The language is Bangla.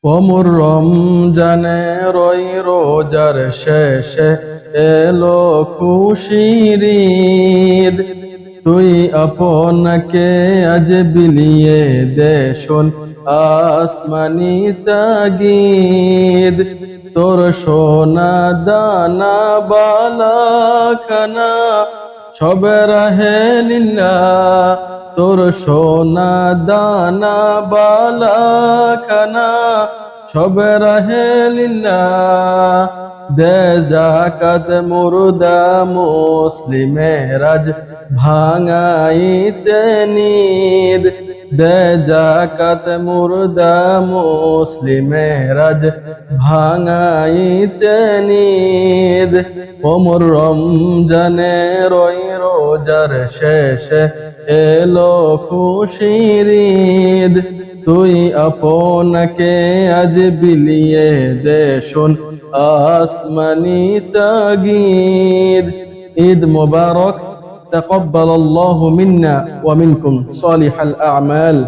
অমর রমজানে রই রোজার শেষে এলো খুশির ঈদ। তুই আপনাকে আজ বিলিয়ে দে শোন আসমানি তাগিদ। তোর সোনা দানা বালা খানা সবে রাহে লিল্লাহ। তোর সোনা দানা বালা খানা সবে রাহে লিল্লাহ। দে যাকাত মুর্দা মুসলিমের আজ ভাঙাইতে নিদ। দে যাকাত মুর্দা মুসলিমের আজ ভাঙাইতে নিদ। ওমর রমজানে রই রোজার শেষে এলো খুশির ঈদ। তুই আপনাকে আজ বিলিয়ে দে শোন আসমানি তাগিদ। ঈদ মুবারক। তাকাব্বালাল্লাহু মিন্না ওয়া মিনকুম সালিহাল আ'মাল।